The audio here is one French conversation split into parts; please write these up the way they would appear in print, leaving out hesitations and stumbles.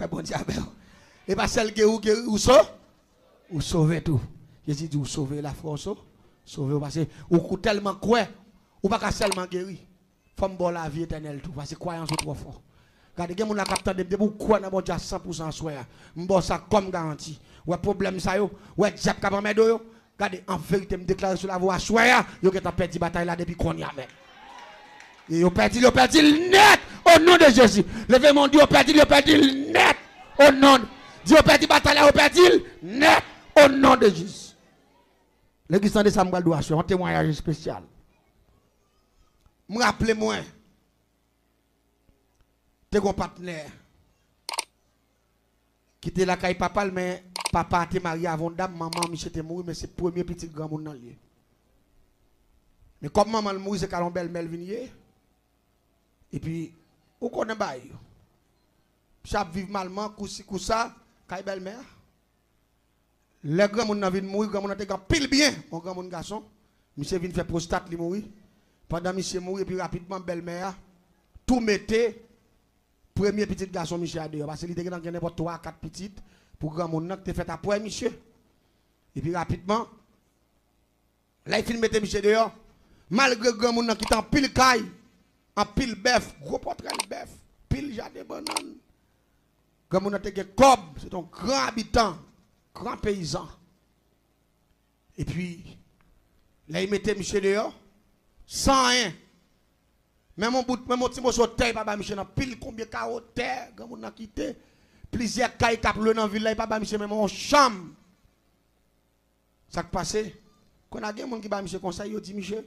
fait bon diable. Et pas celle qui ou sauver tout. Jésus dit, vous sauvez la France, sauvez parce que vous tellement quoi, ou pas seulement guéri. Faut me la vie éternelle tout, parce que croyance est trop fort. Regardez, il y a des gens qui ont quoi dans mon Dieu 100% soir. Je ça comme garantie. Ouais, problème ça yo, ouais, diable qui a pas yo. Regardez, en vérité, me déclare sur la voie soir, yo qui a perdu bataille là depuis qu'on y a même. Et yo perdu net au nom de Jésus. Levez mon Dieu, perdu net au nom. Dieu perdu bataille là, perdu net au nom de Jésus. L'église de Samuel doit faire un témoignage spécial. Me rappelez moi, t'es un partenaire qui était là avec papa, mais papa était marié avant dame, maman, Michel était mort, mais c'est le premier petit grand monde dans le lieu. Mais comme maman est mort, c'est quand belle Melvinier. Et puis, où qu'on est bail? Chaque vivre malement, koussa, quand belle-mère. Le grand monde vient mourir, le grand monde a pile bien, mon grand monde garçon. Monsieur vient faire prostate, il mourir. Pendant monsieur mourir, puis rapidement, belle-mère, tout mettait, premier petit garçon, monsieur a dehors. Parce qu'il était dans n'importe 3 4 petites, pour grand monde qui fait après, monsieur. Et puis rapidement, là, il finit mettre monsieur dehors. Malgré grand monde qui est en pile caille, en pile bœuf, gros portrait bœuf, pile jardin banane. Grand monde qui est cob, c'est un grand habitant. Grand paysan. Et puis, là, il mettait Michel dehors, sans rien. Même mon petit morceau de terre, papa Michel, dans pile combien de carreaux de terre, quand on a quitté, plusieurs cailles qui ont dans la ville, papa Michel, même en chambre. Ça qui passe, quand on a des gens qui ont Michel conseil, ils dit Michel,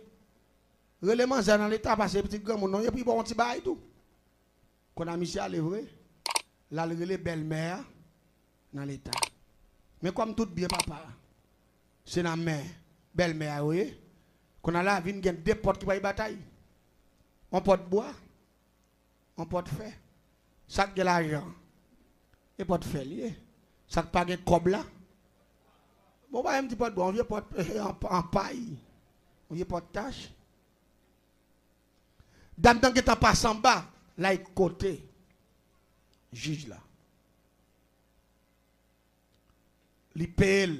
relèvement dans l'état, parce que petit grand monde, et puis bon, on petit bail tout. Quand on a Michel à l'œuvre, là, il relève belle-mère dans l'état. Mais comme tout bien, papa, c'est la mère, belle-mère, oui. Qu'on a là, il y a 2 portes qui vont y bataille. On porte bois, on porte fer. Ça qui a l'argent, et porte fer, ça qui pas de cob là. Bon, bah, un petit porte bois, on vient porte en paille, on vient porte tâche. Dame, tant que tu passes en bas, là, il côté, juge là. L'IPL,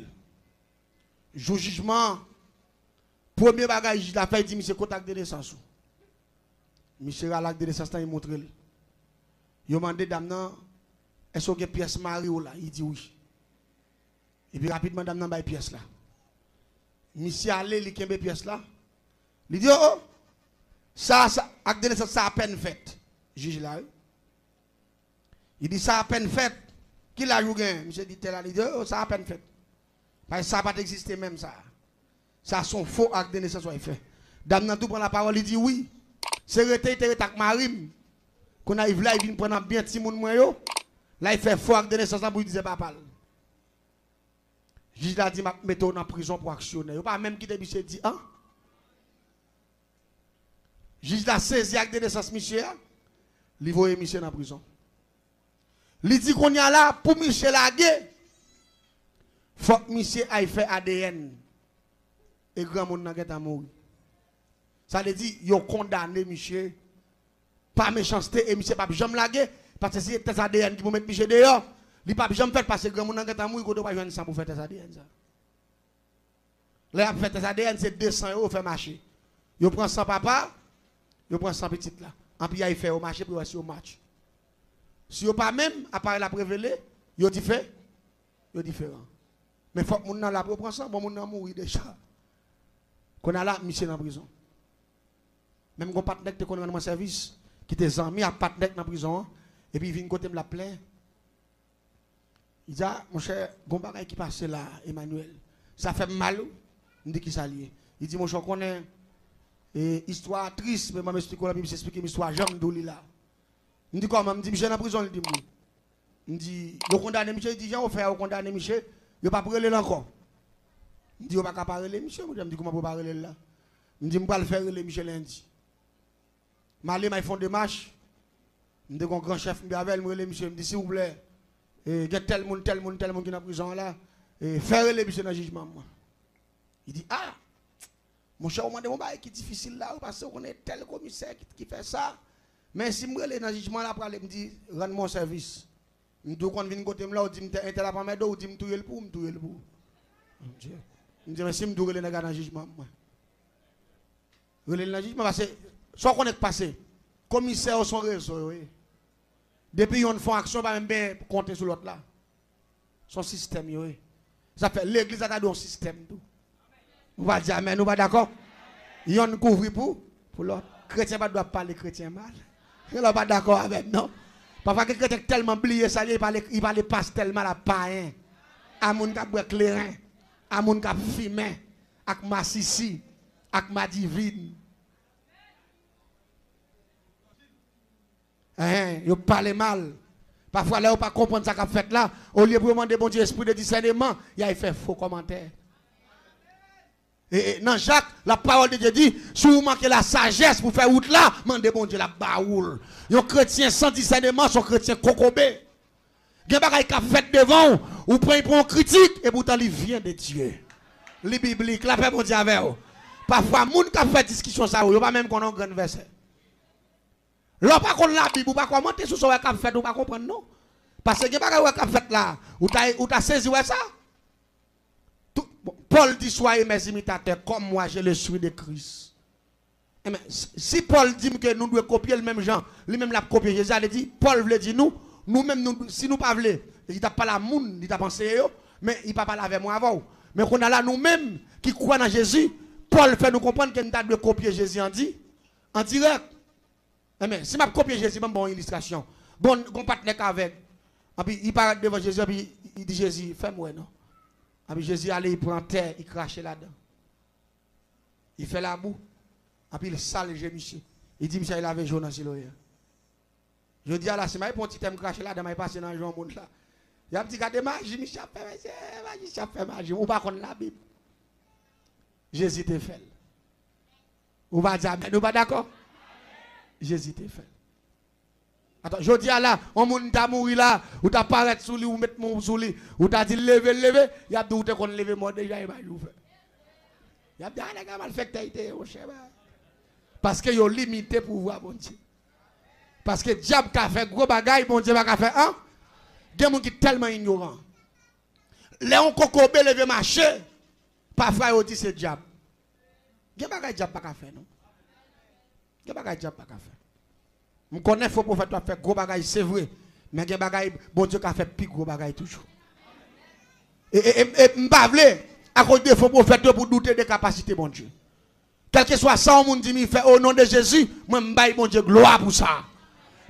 jour jugement, premier bagage, la fait, il dit, monsieur, contact de naissance. Monsieur, à l'acte de naissance, il montre. Il demande, dame, est-ce qu'il y a une pièce mariée là? Il dit oui. Et puis rapidement, dame, il y a une pièce là. Monsieur, allez, il y a une pièce là. Il dit, oh, ça, acte de naissance, ça a peine fait. Juge là. Il dit, ça a peine fait. Qui l'a joué? Monsieur dit, tel, il dit, oh, ça a peine fait. Parce que ça n'a pas existé même ça. Ça, son faux acte de naissance soit fait. Dame nan tout prend la parole, il dit oui. C'est rete avec Marim. Qu'on arrive là, il vient prendre bien petit monde yo. Là, il fait faux acte de naissance pour lui dire papa. Juge a dit, mettez-vous en prison pour actionner. Il pas même quitter monsieur dit, hein? Juge a saisi acte de naissance, monsieur. Il voit monsieur en prison. Il dit qu'on y a là, pour Michel Lagué, il faut que Michel aille faire ADN. Et grand monde n'a mourir. Ça veut dire qu'il a condamné Michel. Pas méchanceté et Michel pas jamais lagué. Parce que c'est tes ADN qui vont mettre Michel dehors. Il pas jamais fait parce que grand monde n'a mourir. Il ne peut pas joindre ça pour faire tes ADN. Là, pour faire tes ADN, c'est 200 € faire marcher. Il prend 100 papa, il prend 100 petites là. En puis il fait au marché pour voir si au match. Si vous pas même, appareil la prévélé, vous différent. Vous différent. Mais il faut que vous la prendre ça, bon, vous mourir déjà. Qu'on a là, monsieur en prison. Même quand partenaire qui est dans mon service, qui était amis à partenaire dans la prison, et puis il vient côté me la plaît. Il dit, mon cher, bon bagay qui passe là, Emmanuel, ça fait mal, il dit qui ça lié. Il dit, mon cher, qu'on est histoire triste, mais je m'explique la Bible, j'explique l'histoire, j'aime d'où là. Il dit comment? Il dit, Michel en prison, il dit, oui. Il dit, le condamné Michel, il dit, j'ai offert au condamné Michel, il n'a pas parlé encore. Il dit, il n'a pas parlé Michel, il dit, comment on peut parler là? Il dit, je vais le faire Michel lundi. Malé, ils font des marches. Il dit, un grand chef, Michel, il dit, s'il vous plaît, il y a tel monde qui est dans la prison là, faire les Michel dans le jugement. Il dit, ah, mon cher, on m'a dit, qui est difficile là, parce qu'on est tel commissaire qui fait ça. Mais si je suis dans le jugement là, je me dis, rends mon service. Nous quand vient côté là, on dit m'te intel pas mettre ou dit m'touyer le pour, m'touyer le pour. Me dit mais si m'touyer le dans le jugement moi. Relé dans le jugement parce que soit qu'on est passé, commissaire son réseau depuis on font action pas même bien compter sur l'autre là. Son système yo. Ça fait l'église a un système tout. On va dire amen, nous pas d'accord. Yon couvre pour l'autre. Chrétien pas doit parler chrétien mal. Il n'est pas d'accord avec non. Parfois que chrétien tellement oublié ça il parle passe tellement à païen. À moun ka boire clairin, à moun ka fumer, ak ma sisi, ak ma divine. Yo parle mal. Parfois là on pas comprendre ça qu'a fait là, au lieu de demander bon Dieu esprit de discernement, il a fait faux commentaire. Et dans Jacques, la parole de Dieu dit, si vous manquez la sagesse pour faire route là, demandez bon Dieu la baoule. Un chrétien sans discernement, son chrétien cocobé. Il y a des choses qui sont faites devant, ou prenez pour un critique, et pourtant il vient de Dieu. Les bibliques, la paix bon Dieu avec vous. Parfois, les gens qui ont fait discussion, ça, ils ne pas même qu'on a un grand verset. Là, par contre, la Bible, ou pas commenter sur ce qu'on a fait, ou pas comprendre, non. Parce que il y a des choses qui ont fait là, ou tu as saisi ça. Paul dit soyez mes imitateurs comme moi je le suis de Christ. Mais si Paul dit que nous devons copier le même genre, lui-même l'a copié Jésus, il dit Paul veut dire nous-mêmes si nous pas voulons, il t'a pas la monde, il t'a pensé mais il pas parler avec moi avant. Mais qu'on a là nous-mêmes qui croient dans Jésus, Paul fait nous comprendre que nous devons copier Jésus en direct. Mais si m'a copier Jésus, même bon illustration. Bon partenaire avec. Et puis il parle devant Jésus et puis il dit Jésus, fais-moi non. Et puis Jésus allait, il prend terre, il crache là-dedans. Il fait la boue. Et puis il sale le monsieur. Il dit, monsieur, il avait jaune dans le je dis à la semaine, il prend un petit thème craché là-dedans, il passe dans le monde là. Il a dit, regardez, magie, monsieur, fait magie. Ou pas contre la Bible. Jésus te fait. Ou va dire, nous pas d'accord? Jésus te fait. Attends, je dis à là, on moun ta mouri là, ou ta paraître sous lui, ou mettre mon sous lui, ou ta dit lever, il y a douté qu'on leve moi déjà, il va jouer. Il y a dit, ah, les gars, mal fait que au cher. Parce que yo limité pour voir, bon Dieu. Parce que diable qui a fait gros bagaille, bon Dieu va faire, hein? Il y a des gens qui sont tellement ignorants. Léon Kokobé levé marché, parfois il dit c'est diable. Il y a des bagailles diable pas faire, non? Il y a des bagailles diable pas faire. Je connais faux prophète qui a fait gros bagaille, c'est vrai. Mais il y a des bagailles, bon Dieu qui a fait plus gros bagaille toujours. Et je ne pas à cause des faux prophètes pour douter des capacités, bon Dieu. Quel que soit ça, on dit, il fait au nom de Jésus, moi je baille bon Dieu gloire pour ça.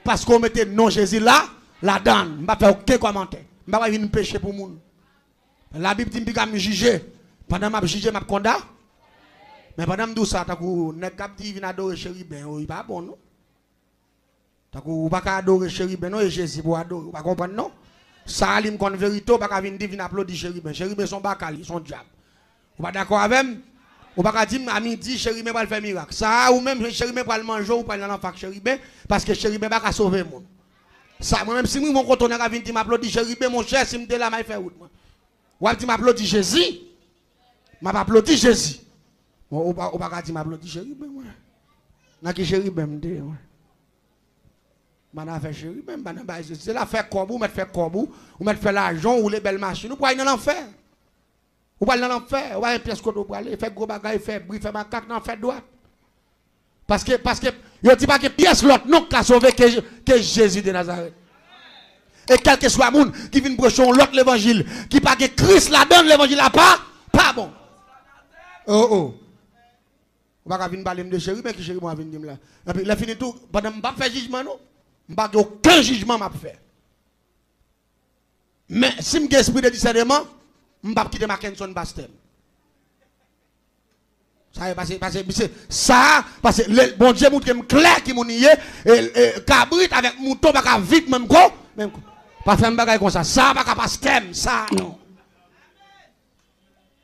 Parce qu'on mettait non Jésus là, la donne. Je ne vais pas faire aucun commentaire. Je ne vais pas venir pécher pour moun. La Bible dit que je vais juger. Pendant que je juge, je vais condamner. Mais pendant que je dis ça, je vais venir adorer chéri, ben, il n'est pas bon, non? Vous ne pouvez pas adorer chérubin non et Jésus pour adorer. Vous ne comprenez non? Ça alim kon vérité, vous ne pouvez pas venir applaudir chérubin. Chérubin sont bakali, sont diable. Vous n'êtes pas d'accord avec moi? Vous ne pouvez pas dire à midi chérubin va faire miracle. Ça ou même chérubin va le manger ou pas dans fac chérubin parce que chérubin va sauver le monde. Ça moi même si moi mon cotonner va venir m'applaudir chérubin mon cher si me là m'a fait route moi. Ou dit m'applaudir Jésus. M'a pas applaudir Jésus. Ou pas dire m'applaudir chérubin moi. N'a qui chérubin me dit. Man a fait chéri, même c'est là faire comme vous, mettre faire comme vous, ou mettre faire l'argent ou les belles machines, ou pas aller dans l'enfer. Ou pas aller dans l'enfer, ou pas aller pièce qu'on doit aller, faire gros bagaille, faire bruit, faire macaque, non, faire droite. Parce que, il dit pas que pièce l'autre, non, qu'à sauver que Jésus de Nazareth. Et quel que soit le monde qui vient prêcher l'autre l'évangile, qui pas que Christ la donne, l'évangile là pas bon. Oh. On va venir parler de chéri, mais qui chéri, moi, venir là. Et puis, il a fini tout, pendant que je ne fais pas jugement, non. Je n'ai pas aucun jugement à faire. Mais si je suis esprit de discernement, je ne vais pas quitter ma Kenson Bastem. Ça parce que le bon Dieu montre que je clair qui m'a nié, et cabrit avec mouton, pas vite même quoi. Pas faire un bagage comme ça. Ça, pas pastem. Ça, non.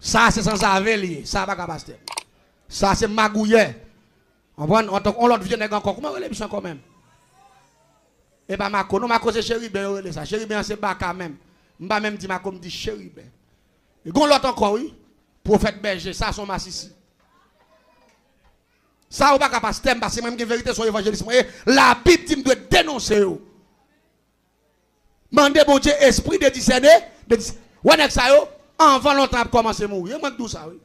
Ça, c'est sans avélier. Ça, pas pastem. Ça, c'est magouillet. On l'autre vient encore. Comment on les bichons quand même? Et pas Mako, non, Mako c'est chérubin, ça. Chérubin c'est baka même. Je ne vais même dire Mako, me dit chérubin. Et quand l'autre encore, oui, prophète berger, ça sont massissi. Ça, ou pas capable de parce que même que vérité sur l'évangélisme. La Bible dit doit dénoncer. Mandez bon Dieu esprit de discerner. Ouais, ça yo, avant longtemps à commencer à mourir. Je tout ça, oui.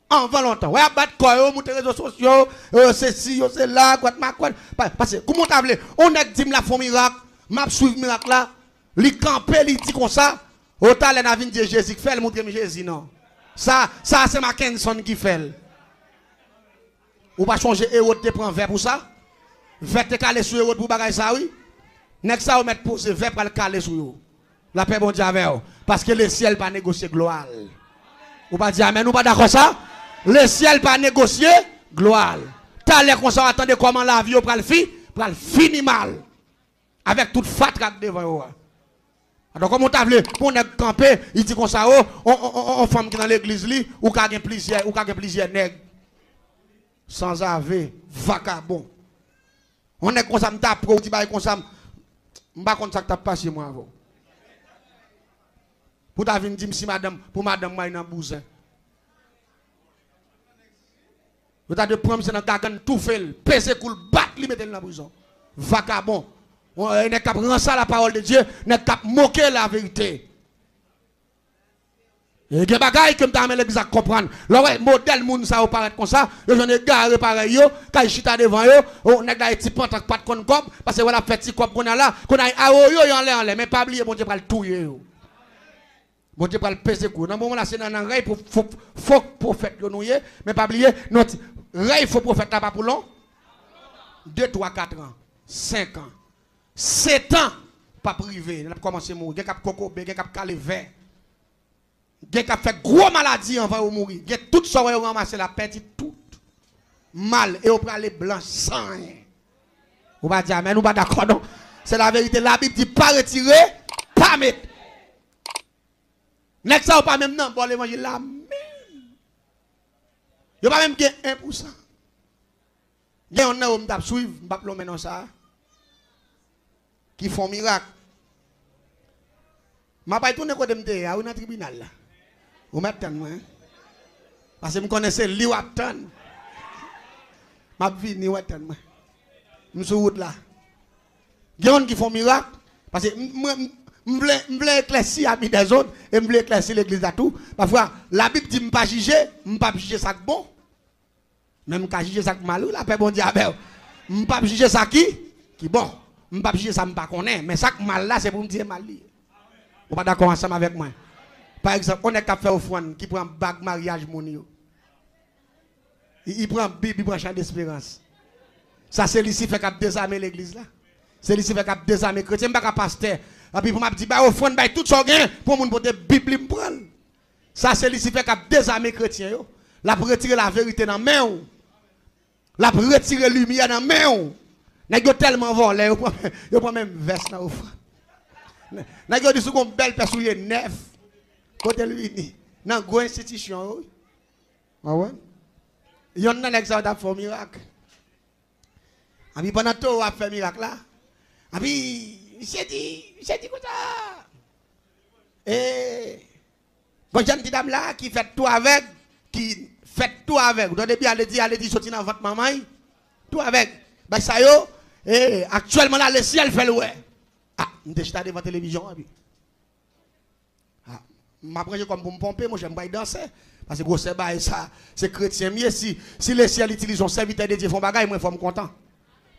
Avant longtemps. Ouais, battre quoi, monter réseaux sociaux, c'est ci, c'est là, quoi, quoi. Parce que, comment t'as voulu, on a dit la font miracle, m'a suivre miracle là, li camper, li dit comme ça, autant les navines de Jésus qui fait, le montrer Jésus, non. Ça c'est Mackinson qui fait. Ou pas changer héros te prendre verre pour ça? Verre te caler sur héros pour bagaille ça, oui? N'est-ce ça, on met poser verre pour le caler sur eux. La paix bon Dieu avec eux. Parce que le ciel pas négocier gloire. Ou pas dire amen, ou pas d'accord ça? Le ciel pas négocier gloire. T'as l'air qu'on s'attendait comment la vie pour le finir mal. Avec toute fatra devant eux. Donc comme on t'a vu, pour on camper, il dit comme ça, on femme qui dans l'église li, ou qu'a plusieurs nègres. Sans ave, vagabond. On est comme ça, m'ta pro, dit comme ça, m'pa comme ça que t'as passé moi avant. Pour ta venir dire si madame, pour madame moi dans bousin. Vous t'as de prendre c'est dans gagan tout fait, pèse cool, battre li mettre dans la prison. Vagabond. On n'est qu'à prendre ça la parole de Dieu, n'est qu'à moquer la vérité. Il y a des bagailles que je l'église à comprendre. Le modèle moun ça paraît comme ça, j'en ai garé pareil yo, quand je suis devant yo, on a des petits pantalons pas de con parce que voilà petit cop qu'on a là, qu'on a yo en l'air, mais pas oublier bon Dieu pas le touyer yo. Bon Dieu pas le peser coup. Dans moment là c'est dans un rêve faut prophète yo nouye, mais pas oublier notre rêve faut prophète là pas pour long. 2 3 4 ans, 5 ans, 7 ans pas privé, on a commencé mourir, gen cap coco, gen cap calé vert. Gen qui a fait gros maladie avant de mourir. Gen tout ça va ramasser la perte tout mal et on prend les blancs sans rien. Ou pas dire amen, ou pas d'accord non. C'est la vérité, la Bible dit pas retirer, pas mettre. N'est-ce ça ou pas même non, bon l'évangile là même. Yo pas même gen 1%. Gen on a m'tap suivre, m'pa plomber non ça. Qui font miracle. M'a pas tourner côté m'te à un tribunal là. Vous mettez moi. Parce que je connaissais li waptan. M'a vini waptan moi. M'sou route là. Gen qui font miracle parce que m'vle éclaircir ami des autres et m'vle éclaircir l'église à tout. Parfois la Bible dit m'pas juger ça bon. Même ka juger ça mal la paix bon Dieu avec. M'pas juger ça qui bon. M'pas juger ça m'pas connaît mais ça mal là c'est pour me dire mal li. Vous pas d'accord ensemble avec moi? Par exemple, on est qu'à faire offrande qui prend bague mariage mon il prend Bible, il prend chant d'espérance. Ça c'est ici fait qu'à désarmer l'église là. C'est ici fait qu'à désarmer chrétien pas qu'à pasteur. Et puis pour m'a dit bah offrande bah tout ça gain pour mon porter Bible me prendre. Ça c'est ici fait qu'à désarmer chrétien yo. La retirer la vérité dans main ou. La retirer lumière dans main ou. Nèg yo tellement volé yo prend même veste dans offrande. Nèg yo dit sou gon belle persouiller neuf. Côté lui dans gros institution. Ah ouais. Yon nan l'exemple d'a fait miracle. Et puis pendant tout a fait miracle là. Et puis j'ai dit quoi ça. Bon jeune petite dame là qui fait tout avec vous donnez bien aller dire sortir dans votre maman tout avec bah ça yo actuellement là le ciel fait le ouais. Ah, m'te chita devant télévision et puis m'apprendre comme pour me pomper moi j'aime pas danser parce que gros c'est bail ça c'est chrétien mieux si les ciel utilisent son serviteur de Dieu font bagaille moi faut me content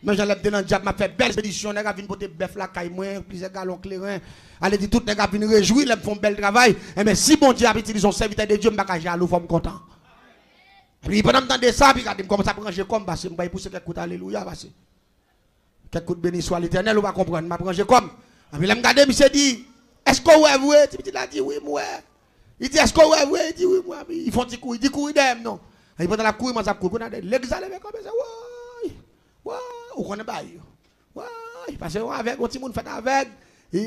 mais j'enlève dans diable m'a fait belle expédition nèg a vinn porter bœuf la caille moi plusieurs galons clairin allez dit tout nèg a vinn réjouir les font bel travail et mais si bon Dieu a utilisé son serviteur de Dieu m'pa jaloux faut me content puis pendant m'entendre ça puis regarder comment ça brancher comme parce que m'pa pousser quelques coups alléluia parce que quelques coups de béni soit l'Éternel ou pas comprendre m'a brancher comme et puis là me regarder monsieur dit est-ce que vous avez dit là dit oui moi il dit est-ce que vous avez dit oui moi ils font il dit courir d'eux non et pendant la courir moi ça courir l'église allait comme ça ouais ou connaît pas ouais parce que avec un petit monde fait avec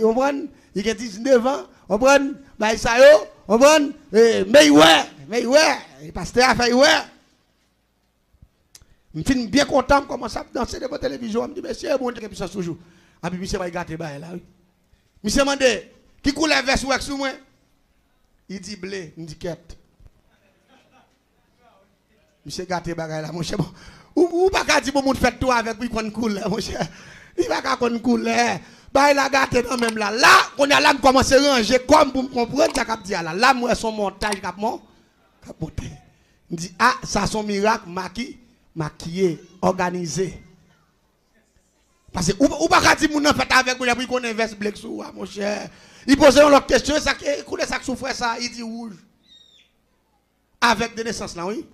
on prend il a 19 ans on prend bah ça yo on prend mais ouais pasteur a fait ouais je suis bien content de commencer à danser devant la télévision. Je me dis, monsieur, bon Dieu, puissance toujours. Et puis, monsieur va gâter là. Monsieur m'a dit, qui coule les vestes ou sous moi? Il dit blé, il dit quête. Monsieur gâté bagay là, mon cher. Ou pas qu'à dire, bon, monde fait tout avec lui qu'on coule, mon cher. Il va qu'à qu'on coule. bah il a gâté dans même là. Là, on a là commencé à ranger comme pour comprendre ça qu'a dit là. Là, moi son montage qu'a monté. Il dit ah, ça son miracle maquillé, organisé. Parce que ou pas dire mon fait avec moi pour qu'on investe black sous mon cher. Il pose une autre question ça écoutez ça souffre ça, il dit rouge. Avec des naissances là oui.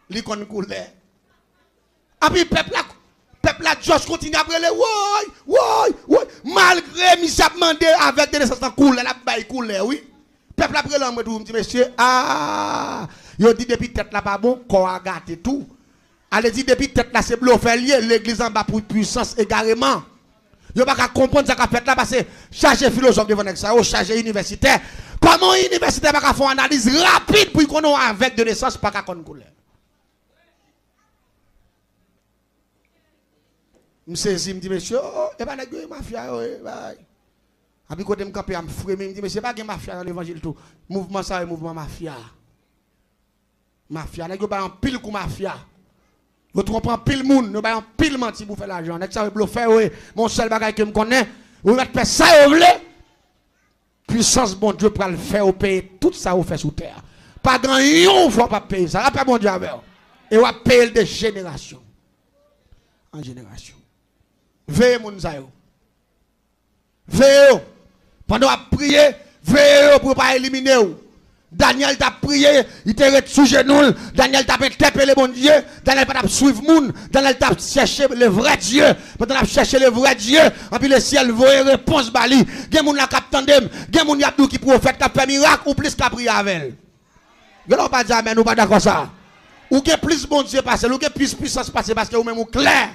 L'icône couleur. Et puis peuple là Josh continue à brûler ouais malgré mi s'est demandé avec des naissances couleur la bail couleur oui. Peuple là brûler moi tout me dit monsieur ah yo dit depuis tête là pas bon corps a gâté tout. Allez dit depuis tête là c'est bluffé lié l'église en bas pour puissance égarément. Yo pas qu'à comprendre ça qu'a fait là parce que chargé philosophe devant ça ou chargé universitaire. Comment universitaire pas qu'à faire une analyse rapide pour qu'on avec de naissance pas qu'à connaître couleur. Je saisis, me dit, monsieur, oh, et pas de mafia, et puis, quand je me campe, je me frère, me dit, monsieur, pas de mafia dans l'évangile tout. Mouvement ça, mouvement mafia. Mafia, n'est-ce pas un pile coup mafia. Vous trompez un pile monde, nous avons un pile menti pour faire l'argent. N'est-ce pas, vous faire, oui, mon seul bagage que je connais, vous mettez ça, vous voulez. Puissance, bon Dieu, pour le faire, vous payer tout ça, vous fait sous terre. Pas grand yon, faut pas payer ça. Rappelez mon Dieu avec. Et vous payer de génération en génération. Veillez mon zayo. Veillez. Pendant à prier, veillez pour ne pas éliminer. Daniel t'a prié, il t'a sous genou. Daniel t'a tapé le bon Dieu. Daniel t'a suivre moun. Daniel t'a cherché le vrai Dieu. Pendant t'a cherché le vrai Dieu. Et puis le ciel voyait réponse bali. Gen moun la kap tandem. Gen moun yabdou qui prophète t'a fait miracle ou plus qu'a prié avec elle. Gen pas dire amen ou pas d'accord ça. Ou gen plus bon Dieu passer, ou gen plus puissance passer parce que ou même ou clair.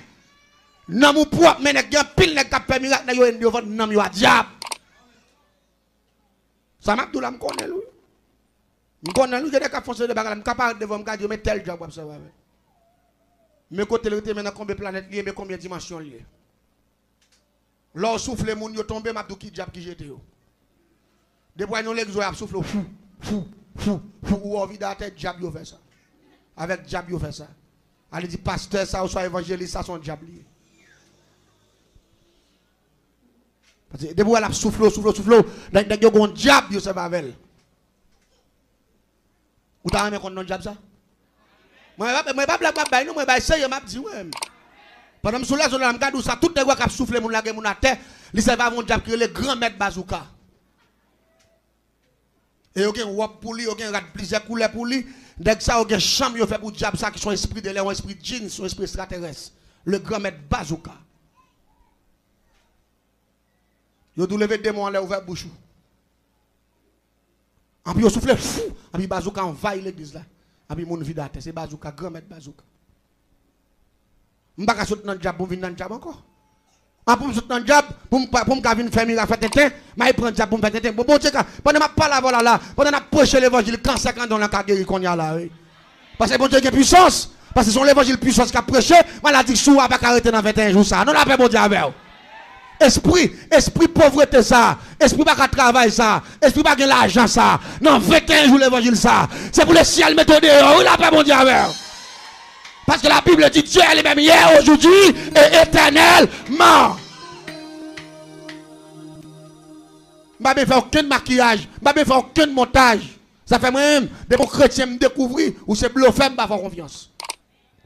Non mon propre mais nèg gen pile nèg t'a fait miracle dans yo en devant nan yo a diable. Ça m'a tout là me connaît lui. Je connais lui, je suis capable de faire des capable de me dire, mais tel job, ça va. Mais côté le maintenant combien de planètes liées, mais combien de dimensions liées. Lorsque souffle le monde, tombe, m'a dit qui job qui jette. Depuis nous l'exo a souffle fou, ou envie d'être job yo fait ça. Avec job yo fait ça. Elle dit pasteur ça ou soit évangéliste ça son job lié. Parce que depuis elle a souffle, dans un job yo ça va avec. Ou t'as aimé qu'on non job ça? Moi pas blague pas nous moi ba essayer m'a dit ouais. Pendant me soulage on a regardé ça tout les gars qui souffler mon la mon à terre, il ça va mon job qui le grand maître bazooka. Et aucun wap pour lui, aucun rat plusieurs couleurs pour lui, dès que ça aucun chambre yo fait pour job ça qui sont esprit de l'air, esprit de djinn, son esprit extraterrestre. Le grand maître bazooka. Yo dou lever démon en l'air ouvert bouche. Et puis, il souffle fou. Et puis, bazooka envahit l'église là. Et puis, mon vie d'âte, c'est bazooka, grand maître bazooka. Je ne vais pas sortir dans le job pour venir dans le job encore. Pour me sortir dans le job, pour me venir faire miracle, je prends le job pour me faire tétin. Bon, Dieu, pendant que je parle là, pendant que je prêche l'évangile, quand c'est quand on a guéri qu'on y a là. Parce que bon Dieu a puissance. Parce que c'est l'évangile puissance qui a prêché. Maladie sous, pas arrêter dans 21 jours ça. Non, la paix, bon Dieu, avec. Esprit pauvreté ça, esprit pas travail ça, esprit pas l'argent ça. Non, 21 jours l'évangile ça. C'est pour le ciel méthode. Oui, la paix mon Dieu avec. Parce que la Bible dit Dieu est le même hier, aujourd'hui et éternellement. Je ne fais aucun maquillage, je ne fais aucun montage. Ça fait moi-même, des chrétiens me découvrir ou c'est bluffé, je ne faire confiance.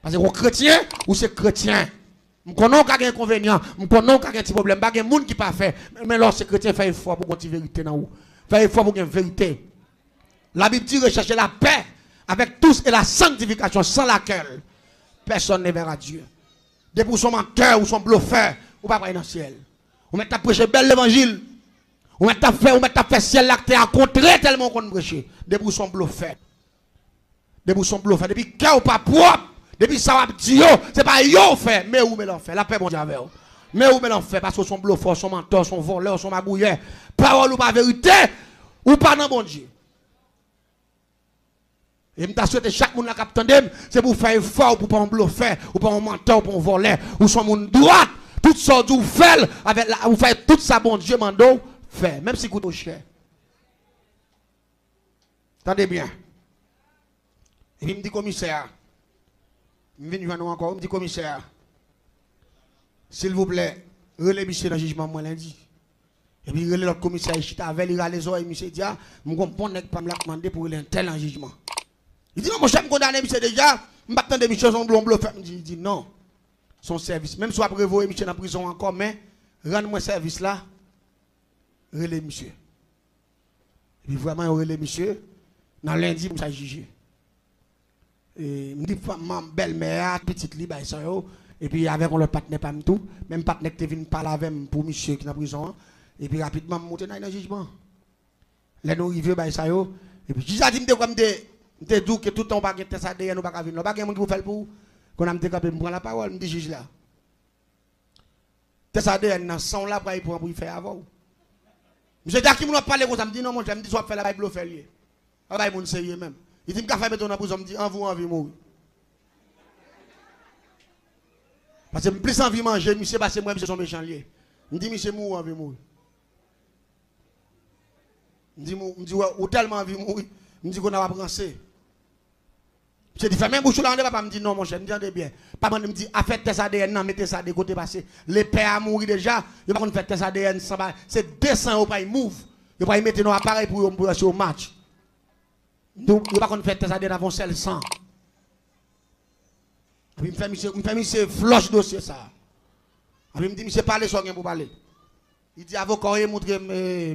Parce que les chrétiens ou c'est chrétien. Je connais qu'il y a un inconvénient, je connais qu'il y a un petit problème, il y a des gens qui ne pas fait. Mais lorsque chrétien fait effort pour une vérité dans vous, fait effort pour une vérité. La Bible dit rechercher la paix avec tous et la sanctification sans laquelle personne ne verra Dieu. Depuis son menteur ou son bluffeur, ou pas dans le ciel. On met à prêcher bel l'évangile. On met à faire ciel là, à contrer tellement qu'on prêche. Depuis son bluffeur. Depuis son bluffeur. Depuis cœur pas propre. Depuis ça va dire, c'est pas yo fait, mais où me l'en fait. La paix bon Dieu avec. Mais où me l'en fait parce que son bluffeur, son menteur, son voleur, son magouilleur, parole ou pas vérité, ou pas dans bon Dieu. Et je souhaite chaque monde qui capitaine, c'est pour faire effort, pour pas un bluffeur, ou pas un menteur, ou pas un voleur, ou son monde droit, tout ça vous fait, avec vous faites tout ça bon Dieu mando, fait, même si coûte cher. Attendez bien. Et puis il me dit commissaire. Je viens encore, il me dit commissaire, s'il vous plaît, relais monsieur dans le jugement moi lundi. Et puis relais l'autre commissaire chita avec il a les oreilles monsieur dit ah, me comprendre nèg pas me la demander pour un tel en jugement. Il dit non mon chef me condamné monsieur déjà, me pas attendre monsieur son blond bleu il dit non. Son service même soit prévoit monsieur dans prison encore mais rendre-moi service là. Relais monsieur. Et puis vraiment relais monsieur dans lundi pour ça juger. Et me dit ma belle-mère petite li ba ça yo et puis avec on le partenaire pas tout même partenaire qui vient parler avec pour monsieur qui dans prison et puis rapidement monter dans le jugement. Là nous arriver ba ça yo et puis j'ai dit me comme me dit que tout temps pas test ADN ou pas venir pas monde pour faire pour qu'on a me capé me prendre la parole me dit juge là. Test ADN dans son là pour faire avant. Monsieur dit qui m'ont parlé comme ça me dit non mon j'aime dit soit faire la Bible faire lié. Pas bail mon sérieux même. Il dit me faire mettre dans prison me dit en vous envie mourir. Parce que plus envie manger, monsieur parce que moi monsieur son méchant lié. Me dit monsieur mourir envie mourir. Me dit ou tellement envie mourir, me dit qu'on a pas pensé. Monsieur dit fermez bouche là papa me dit non mon cher, me dit bien. Papa me dit a fait test ADN non mettez ça de côté parce que les pères a mouru déjà, il pas qu'on fait test ADN sans c'est 200 au pas move. Il pas mettre nos appareils pour sur match. Donc il pas qu'on fait test ADN avant seul sang. Puis me fait monsieur flush dossier ça. Puis me dit monsieur parler sur rien pour parler. Il dit avocat et montrer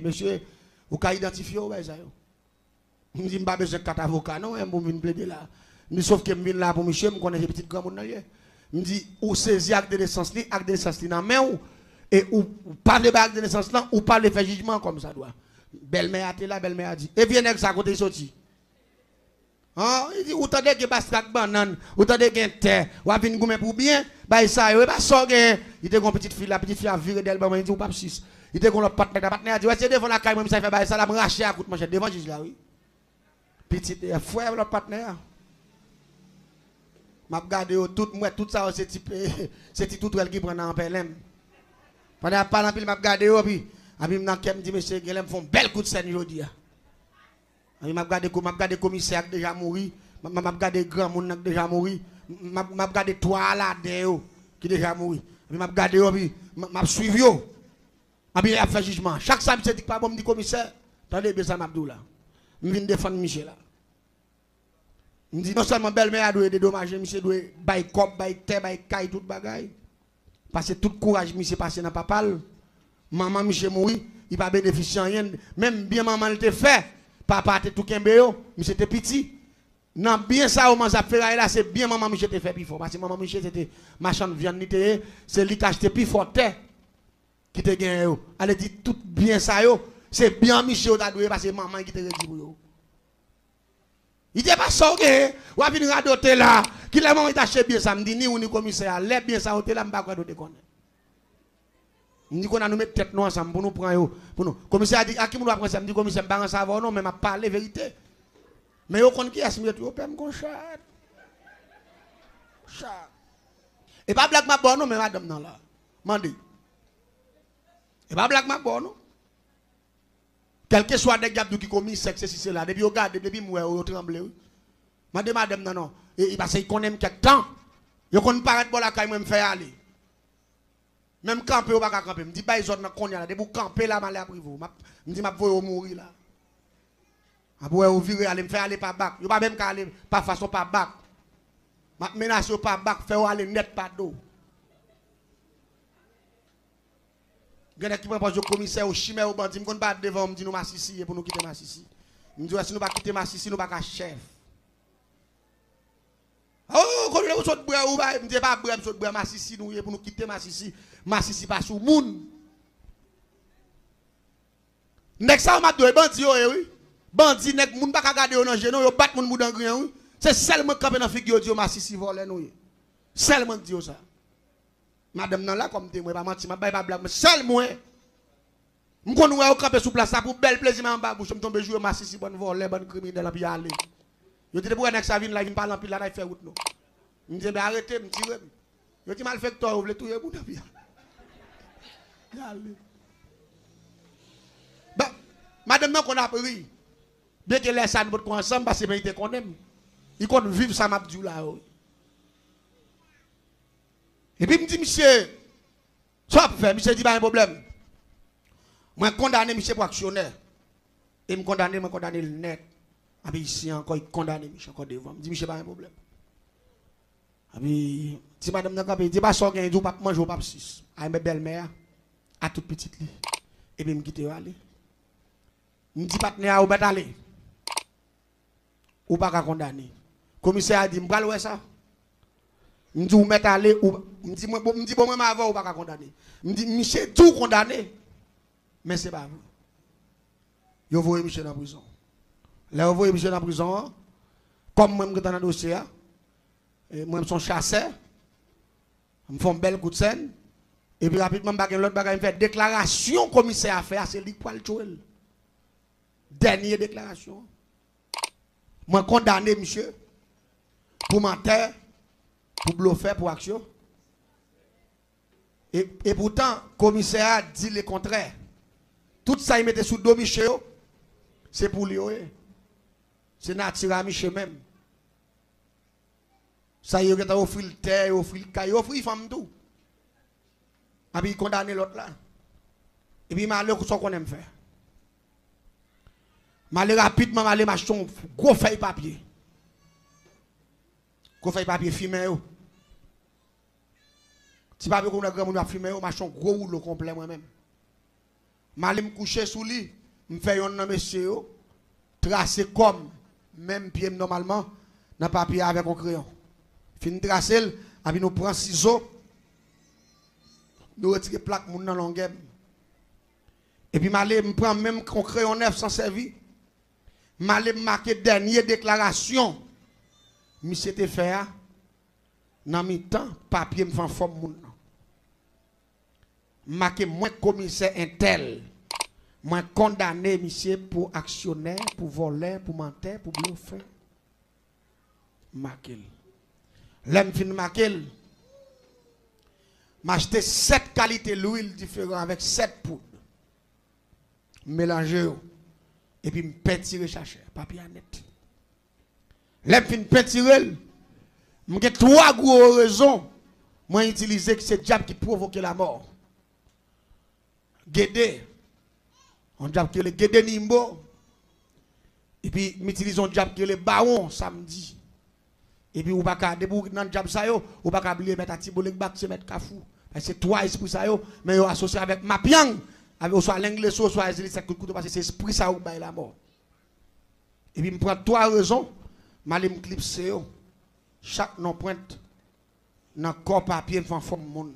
monsieur vous ka identifier ouais ça yo. Il me dit pas besoin de quatre avocats non pour venir plaider là. Mais sauf que je viens là pour monsieur me connaît petit grand monde là. Il me dit ou saisir acte de naissance li acte de naissance li dans main ou et ou pas de acte de naissance là ou pas le faire jugement comme ça doit. Belle-mère a été là belle-mère a dit et viens avec ça côté sorti. Hein, il dit ou t'as que bastak banane, ou t'as que terre, ou a vinn goumen pour bien, bah ça yo pas sorge. Il était une petite fille, la petite fille a viré d'elle, il dit ou pas 6. Il était qu'on l'autre partenaire a dit ouais c'est devant la caille moi ça fait bah ça la racher à coup de manchette devant juge là oui. Petite frère l'autre partenaire. M'a regardé tout ça c'est tout elle qui prend en PLM. Pendant pas en pile m'a regardé puis m'a dit monsieur Gelem font bel coup de scène aujourd'hui. Je m'a regardé commissaire qui déjà mort, m'a regardé grand monde qui déjà mort, m'a regardé toi là qui déjà mort. M'a regardé puis m'a suivi yo. M'a bien fait jugement. Chaque samedi c'est dit pas bon me dit commissaire, attendez bien ça m'abdou là. Me vinn défendre Michel là. Me dit non seulement belle-mère a doit dédommager monsieur doit bail cop, bail terre, bail caille toute bagaille. Parce que tout courage monsieur passé dans papal. Maman Michel mourir, il pas bénéficier rien, même bien maman le te fait. Papa était tout kembe yo, monsieur était petit. Non, bien ça au ça fait là, c'est bien maman monsieur te fait plus fort parce que maman monsieur c'était machin de viande nité, c'est lui qui acheté plus fort qui te gagne yo. Elle dit tout bien ça yo, c'est bien monsieur t'a doué parce que maman qui te dit pour yo. Il dit pas ça que ou a venir radoter là, qui la maman t'a acheté bien ça me dit ni ou ni commissaire, les bien ça hôtel là m'pas quoi de connaître. On dit qu'on a nous mettre tête nous ensemble pour nous prendre pour nous. Commissaire a dit à qui nous prendre ça me dit commissaire pas savoir non mais m'a parler vérité. Mais yo connait qui est mieux tout pème kon chat. Chat. Et pas blague ma bonne non mais madame non là. Mandi. Et pas blague ma bonne non. Quel que soit des gars qui commis sexe si c'est là depuis au garde depuis moi au tremble. Madame non non. Et parce qu'il connaît quelque temps. Yo connait paraître bon la caille me faire aller. Même camper ou pas camper, me dit bah ils ont connait là, de pour camper là mal après vous. Me dit m'a voyer mourir là. Après vous virer aller me faire aller pas bac. Yo pas même aller pas façon pas bac. M'a menacer pas bac, faire aller net pas d'eau. Gars qui prend pas au commissaire au chimère au bandit, me connait pas devant me dit nous Massissi pour nous quitter Massissi. Me dit si nous pas quitter Massissi, nous pas ka chef. Oh, quand vous saute bois ou pas, me dit pas bois, saute bois Massissi nous pour nous quitter Massissi. Massissi pas sous moun. Nek ça m'a deux bandits oui. Bandits nek moun pas ka garder dans genou, yo bat moun dans grand oui. C'est seulement camper dans figure Dieu Massissi voler nous. Seulement Dieu ça. Madame nan là comme témoin pas mentir, m'a pas blague, seulement me connait ouais camper sous place ça pour bel plaisir en bas bouche me tomber jouer Massissi bonne voler bonne criminel puis aller. Yo dit pour nek ça vinn là vinn parler en pile là il fait route nous. Me dit arrêtez me tirer. Yo dit mal fait toi vous voulez tout pour dans bien. Bah, madame non qu'on a pris. Bien que les ça nous ensemble parce que ben qu'on aime. Il compte vivre ça m'abdou là. Et puis me dit monsieur Ça fait, monsieur dit pas un problème. Moi condamné monsieur pour actionnaire. Et me condamné le net. Et puis ici encore il condamné monsieur encore devant. Me dit monsieur pas un problème. Et puis si madame n'a pas dit pas ça gagne du pas manger au pape 6. À mes belle-mère à toute petite li. Et puis me quitter aller. Me dit partenaire ou pas aller. Ou pas condamné. Commissaire a dit m'bral ouais ça. Me dit ou mettre aller ou me dit bon moi avant ou pas condamné. Me dit monsieur tout condamné. Mais c'est pas vous. Vous voyez monsieur dans la prison. Là vous voyez monsieur dans la prison comme moi je suis dans le dossier. Moi je suis chasseur. Je fais un bel coup de scène. Et puis rapidement l'autre bagage me fait déclaration commissaire à faire c'est lui pour le tuer. Dernière déclaration. Moi condamné monsieur pour mentir, pour bluffer, pour action. Et pourtant, le commissaire a dit le contraire. Tout ça, il mettait sous dos Michel, c'est pour lui. C'est naturel à Michel même. Ça, il a offert le terre, il a offert le caille, il a offert la femme tout. Et puis il condamne l'autre là. Et puis il m'a dit ce qu'on aime faire. Malé rapidement, malé machin, gros feuille papier. Gros feuille papier fumé. Si pas qu'on a grand monde a fumé, machin gros rouleau complet moi-même. Malé me coucher sous lit, me fait un monsieur tracer comme même pied normalement dans papier avec un crayon. Fin tracer, et puis nous prend ciseaux, nous retirer plaque moun dans longueur. Et puis malé me prend même un crayon neuf sans servir. Malé marqué dernière déclaration. Monsieur te fait dans mi temps papier me fait forme moun. Marqué moins commissaire intel. Moins condamné monsieur pour actionnaire, pour voler, pour mentir, pour bluffer. Marqué. L'aime fin marqué. M'acheter 7 qualités d'huile différentes avec 7 poudres. Mélanger et puis me peinturer chercher papier net. L'aime fin peinturer. J'ai 3 gros raisons moi utiliser que c'est le diable qui provoque la mort. Guédé. On diable qui le Guédé Nimbo. Et puis m'utilisons diable qui le baron samedi. Et puis ou pas ka debout dans diable ça yo, ou pas ka oublier mettre atibolek bak se mettre kafou. Parce que 3 esprits ça yo, mais yo associé avec mapiang, avec soit l'anglais soit les ça coup parce que c'est esprit ça ou bail la mort. Et puis me prend 3 raisons, m'aller clipser yo. Chaque non pointe dans corps papier en forme monde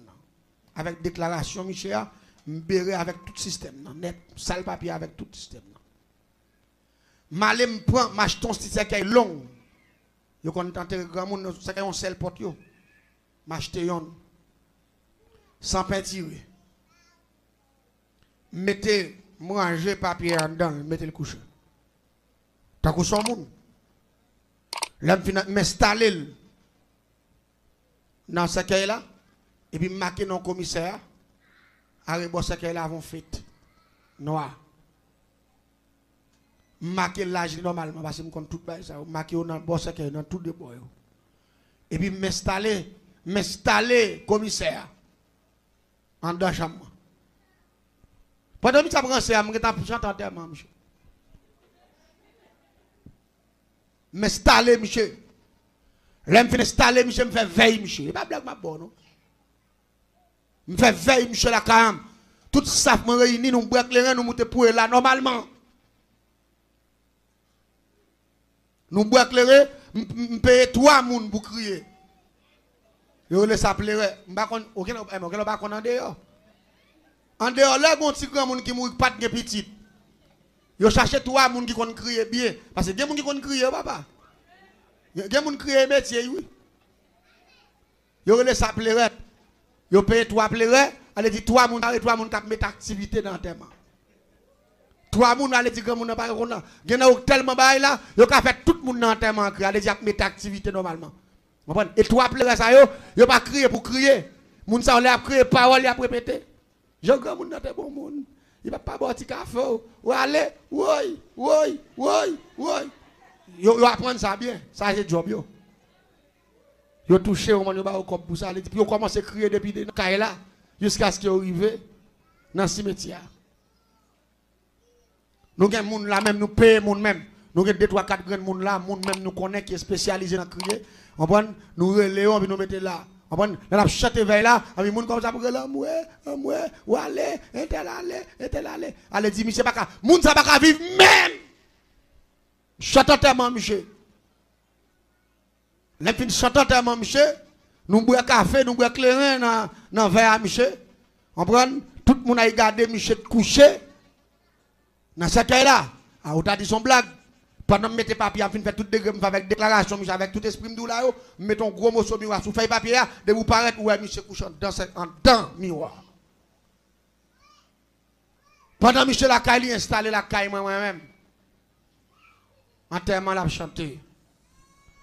avec déclaration Michel m'béré avec tout système net sale papier avec tout système m'aller me prend m'acheton sticker qui est long yo kon tenter grand monde ça un seul porte yo m'acheter yon sans peinture mettez manger papier en dedans mettez le coucher tant que son monde là m'installer dans ce cas là et puis marquer non commissaire avec ce cas là avons fait noir marquer l'âge normalement parce que me compte tout ça marquer dans ce cas dans tout de boy et puis m'installer commissaire en dans chambre pendant que ça prend ça me j'entends monsieur m'installer monsieur. L'aime fin installer monsieur me fait veille monsieur. Pas blague ma bonne non. Me fait veille monsieur la cam. Tout ça me réunit nous boire clair nous monter pour là normalement. Nous boire clair me payer 3 moun pour crier. Yo le s'appeler m'pa kon aucun pas kon en dehors. En dehors là gon petit grand moun qui mouri pas de petit. Yo chercher 3 moun qui kon crier bien parce que des moun qui kon crier papa. Gen moun crier métier oui. Yo relé ça pleurer. Yo paye 3 pleurer, allez dit 3 moun qui mettre activité dans thème. 3 moun allez dit grand moun pas connait. Gen tellement bail là, yo ka fait tout moun dans thème allez dit mettre activité normalement. Comprendre? Et 3 pleurer ça yo pas crier pour crier. Moun ça on a crier parole y a répéter. Je grand moun dans bon moun. Il va pas boire petit café. Ou aller, oui. Yo apprendre ça bien, ça c'est job yo. Yo touché au moment yo ba comme pour ça, puis yo commence à crier depuis dans caille là. jusqu'à ce qu'il arrive dans le cimetière. Nous avons des gens là même, nous payons les gens même. Nous avons 2, 3, 4 grands gens là, les gens même nous connaissent qui est spécialisé dans le crier. Nous relayons et nous mettons là. Nous avons chanté vers là, les gens comme ça pour là, ou allez, et tel allez. Allez, dis, monsieur, pas les gens ne pas vivre même. Chantant tellement, monsieur. Les filles chantant tellement, monsieur. Nous bois café, nous bois clairin dans verre, monsieur. On prend tout le monde a regardé monsieur couché. Dans ce cas-là, on a dit son blague. Pendant que mettez papier, on fait toute avec déclaration, avec tout esprit de là, mettons gros mot sur le miroir, sous feuille papier, de vous paraître, ouais, monsieur couchant dans le miroir. Pendant que monsieur la caille, installé la caille moi-même. Enterrement l'a chanté.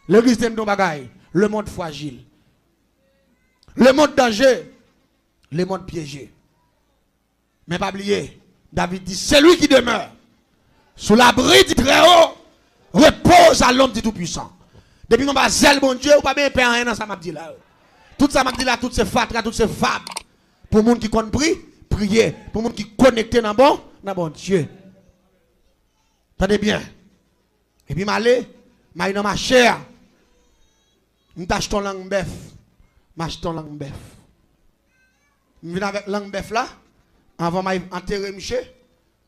L'église de Mbagaï, le monde fragile. Le monde danger, le monde piégé. Mais pas oublier, David dit, c'est lui qui demeure sous l'abri du Très-Haut, repose à l'homme du Tout-Puissant. Depuis qu'on va zèle bon Dieu, ou pas bien faire rien dans ça m'a dit là. Tout ça m'a dit là, toutes ces fatras, toutes ces fables. Pour les gens qui compris, prier. Pour les gens qui connectent dans bon Dieu. Tenez bien. Et puis m'aller dans ma chair. M'tâche ton langue bœuf. M'achète ton langue bœuf. M'viens avec langue bœuf là. Avant m'enterrer monsieur.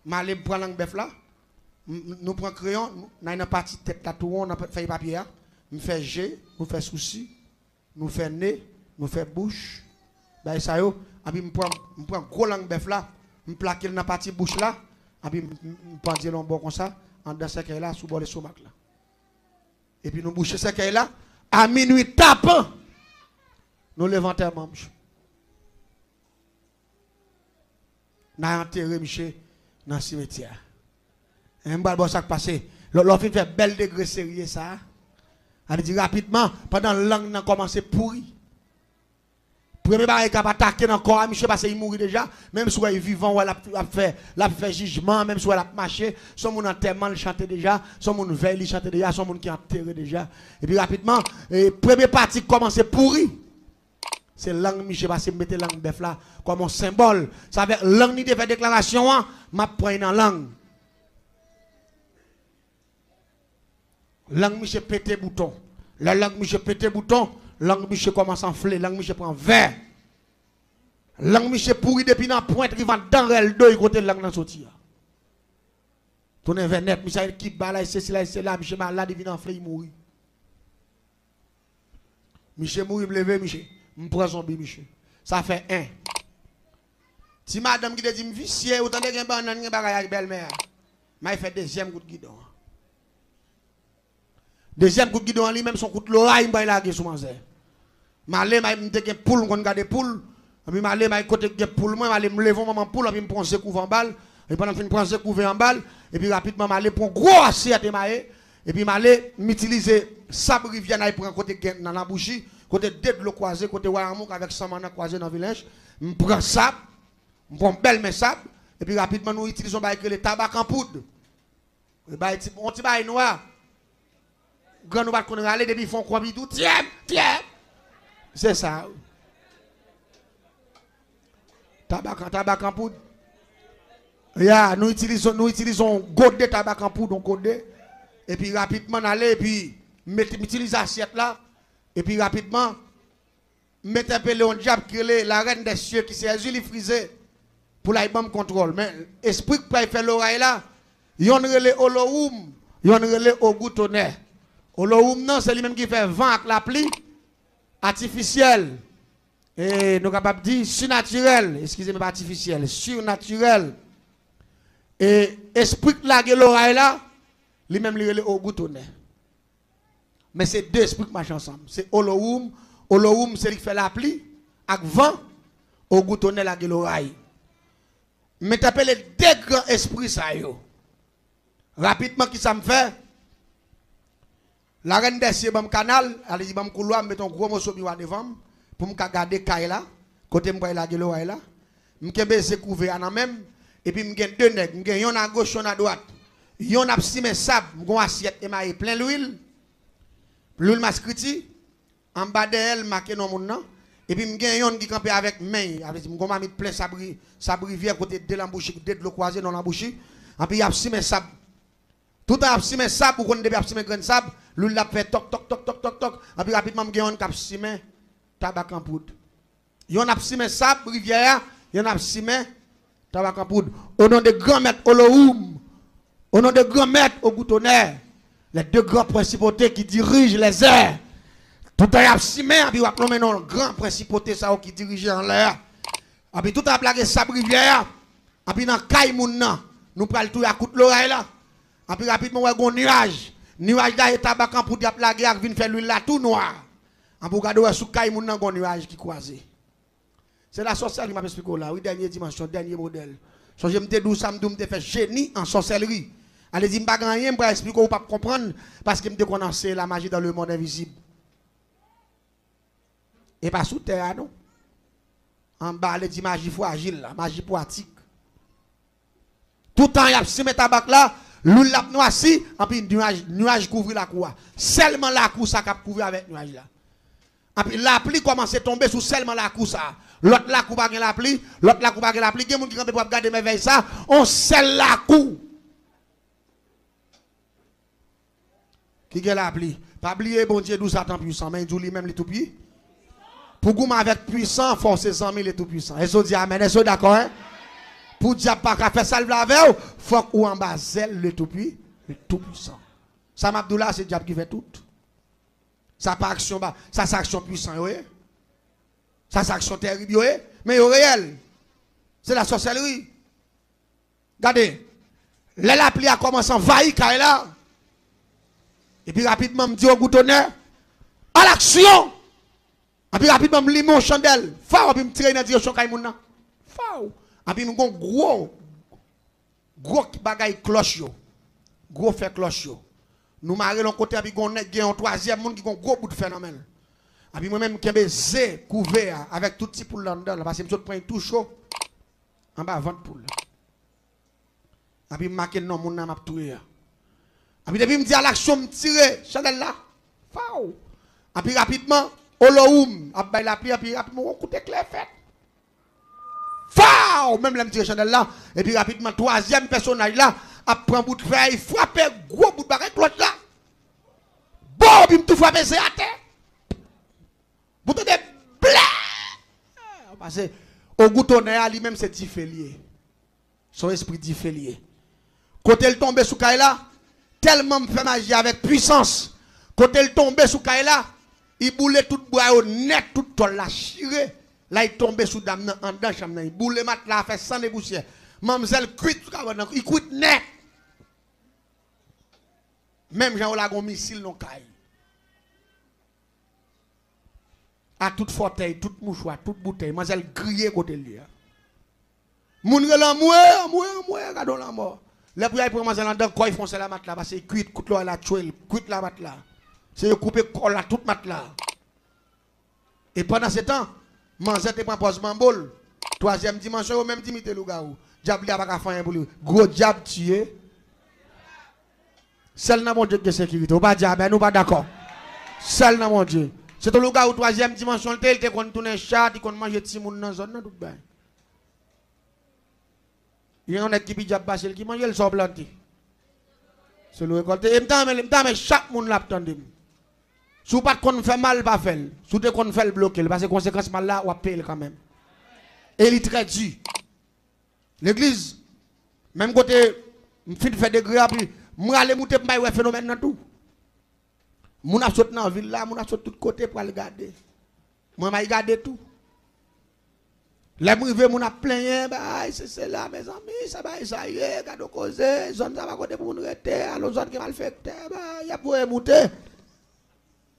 M'aller prendre langue bœuf là. Nous prenons crayon, nous avons une partie tête là, tout on a fait papier, nous faisons G, nous faisons souci, nous faisons nez, nous faisons bouche. Ben ça yo, puis nous prends gros langue bœuf là, nous plaquer dans la partie bouche là, puis nous prends dire bon comme ça, en dans ce cas là, sous bord le stomac là. Et puis nous boucher ce cas là, à minuit tapant, nous levons terre monsieur. Nous avons enterré monsieur dans le cimetière. Un bal ça passé. L'on fait bel degré sérieux ça. On dit rapidement pendant la langue a commencé pourri. Premier baril qui a attaqué dans le corps, monsieur parce qu'il mourit déjà, même si il est vivant, il a fait jugement, même si il a marché, son monde enterrement il chantait déjà, son monde veille il chantait déjà, son monde qui enterré déjà. Et puis rapidement, premier parti qui commence pourri. C'est langue monsieur parce qu'il mettait langue bœuf là comme un symbole. Ça veut langue ni de faire déclaration, m'a prend dans langue. Langue monsieur pété bouton. La langue monsieur pété bouton, langue monsieur commence à enfler, langue monsieur prend vert. Langue monsieur pourri depuis dans pointe qui va dans elle deux côté langue dans sortir. Tourner vers net, monsieur qui balai c'est là, monsieur malade il vient enfler il mourit. Monsieur mourit me lever monsieur, me prend zombie monsieur. Ça fait un. Si madame qui dit me vicier autant de gen banane gen bagay belle-mère. Mais il fait deuxième coup de guidon. Deuxième coup de guidon lui-même son coup de l'oreille il a sur manzé. Malé m'a me poule qu'on garde poule. Puis malé m'a côté poule moi malé me lever maman poule puis me prend ce coup en balle et pendant fin prend ce coup en balle et puis rapidement malé prend gros assiette maé et puis malé m'utiliser sable rivière il prend côté dans la bougie côté de l'eau croisé côté Wayamouk avec Samana croisé dans village me prend sable me prend belle mes sable et puis rapidement nous utilisons le tabac en poudre. Et bah on petit bail noir grand nous va connaître aller depuis font quoi tout tiens c'est ça tabac en poudre yeah, nous utilisons godet de tabac en poudre on godet et puis rapidement aller et puis utiliser assiette là et puis rapidement mettre un peu le diable qui est la reine des cieux qui s'est huile frisée pour la bonne contrôle mais esprit qui peut faire l'oreille là yon relé Olohoum yon relé Ogoutonné. Olohoum non c'est lui même qui fait vent avec la pluie artificielle et nous capables de dire surnaturel, excusez-moi pas artificiel, surnaturel. Et esprit qui lague l'oreille là, lui même lui relé Ogoutonné. Mais c'est deux esprits qui marchent ensemble. C'est Olohoum, Olohoum c'est lui qui fait la pluie avec vent, Ogoutonné lague l'oreille. Mais t'appelles les deux grands esprits ça yo. Rapidement qui ça me fait la reine des cieux bam canal, allez-y bam couloir, mettons gros morceau miroir devant pour me garder caille là, côté me la gueule là. Me kembe se couvert en même et puis me gen deux nèg, me gen yon à gauche, yon à droite. Yon a simé sable, me gon assiette et maï plein l'huile. L'huile mascriti en bas de elle marqué non moun nan Et puis, je yon qui campait avec main. Avec mon m'a mis plein sabrivière côté de l'embouchure, de l'eau croisée dans l'embouchure. Et puis, il y a simé sable. Tout a simé sable, pour qu'on ait simé grain sable. Lui, l'a fait toc, toc, toc, toc, toc, toc. Et puis, rapidement, je yon qui a simé tabac en poudre. Yon a simé sable, rivière, yon a simé tabac en poudre. Au nom de grand maître Olohoum, au nom de grand maître Ogoutonner, les deux grands principautés qui dirigent les airs. Tout a simé, et puis on a nommé non grand principauté ça qui dirige en l'air. Et puis tout a plaqué sa rivière. Et puis dans Kaimoun, nous prenons tout à coup de l'oreille là. Et puis rapidement on a un nuage. Nuage là est tabac pour dire plaqué avec vient faire l'huile là tout noir. En pour regarder sous Kaimoun un nuage qui croisé. C'est la sorcellerie qui m'a expliqué là, oui dernière dimension, dernier modèle. So je me dis ça me fait génie en sorcellerie. Allez dire pas rien pour expliquer ou pas comprendre parce que me connaissez la magie dans le monde invisible. Et pas sous terre, non. En bas, les dit magie fragile, la magie poétique. Tout le temps, il y a ce tabac là, l'huile la noissi, et puis nuage couvre la cour. Seulement la cour, ça cap couvrir avec nuage là. Et puis la pluie commence à tomber sous seulement la cour ça. L'autre la cour pas la pluie, l'autre la cour pas la pluie. Il y a des gens qui peuvent regarder mes veilles ça, on scelle la cour. Qui est la pluie? Pas oublier, bon Dieu, d'où Satan puissant, mais il lui-même les tout pieds. Pour goumer avec puissant, force 100 000 et tout puissant. Est-ce que vous dites amen? Est-ce que vous d'accord? Hein? Pour dire pas qu'à faire salve la veille, il faut qu'on en bas zèle le tout puissant. Ça m'abdoula, c'est le diable qui fait tout. Ça pas action bas, ça c'est action puissant, oui. Ça c'est action terrible, oui. Mais au réel, c'est la sorcellerie. Regardez, la pluie a commencé à envahir là. Et puis rapidement, me dit au goutonner, à l'action! Et puis rapidement, je lis mon chandelle. Fao, et puis je tire dans la direction de Kaimouna. Fao. Et puis je gros bagay cloche yo. Gros fait cloche yo. Nous marrer l'autre côté, et puis on a un troisième monde qui a un gros bout de phénomène. Et puis moi-même, qui ai zé couvert avec tout petit poule là-dedans, parce que je prends tout chaud. En bas, 20 poules. Et puis je marque le nom, mon nom a tué. Et puis depuis, je me dis à l'action, je tire chandelle là. Fao. Et puis rapidement, Olohoum, après la pluie, et puis rapidement, on coûte clair fait. Fao! Même la petite chandelle là, et puis rapidement, troisième personnage là, après un bout de feuille, frappe gros bout de barre l'autre là. Bon, puis tout frappe, c'est à terre. Vous tenez blé! Parce que au goutonner, lui-même, c'est diffélié. Son esprit diffélié. Quand elle tombe sous Kaila, tellement me fait magie avec puissance. Quand elle tombe sous Kaila, il boule tout bois net, tout tol la chiré. Là, il tombe sous dame en dedans chambre. Il boule mat là, fait sans de poussière. Mademoiselle cuite, il cuite net. Même Jean Olagon missile non caille. À toute fauteuil, toute mouchoir, toute bouteille, mademoiselle grillée côté lui. Moun relan moué, gardons la mort. Les pour y prendre mademoiselle en dedans, quoi ils font c'est la mat là, parce que cuite, coûte l'eau la tuile, cuite la mat là. C'est couper colle à toute mat là. Et pendant ce temps, Manzette prend pose mambol. Troisième dimension, au même dimité le gars. Diable a pas faire pour lui. Gros diable tué. Seul dans mon Dieu de sécurité. On pas diable, nous pas d'accord. Seul dans mon Dieu. C'est le gars au troisième dimension, il te qu'on tourne chat, il qu'on mange petit monde dans zone tout bien. Il y a un qui diable passer qui mange le sort planté. C'est le récolté. Et me chaque monde l'attendait. Si vous ne faites pas mal, pas faire. Si vous ne faites pas bloquer, parce que les conséquences mal là, vous payez quand même. Et il est très dur. L'église, même côté, je fais des grès, puis je vais aller monter pour un phénomène dans tout. Je vais sauter dans la ville là, je vais sauter de tous côtés pour aller regarder. Je vais regarder tout. Les privés, je vais plein, c'est là, mes amis, ça va, ça y est, gado causer, zone ça va côté pour nous rester, alors zone qui va le faire, il y a pour monter.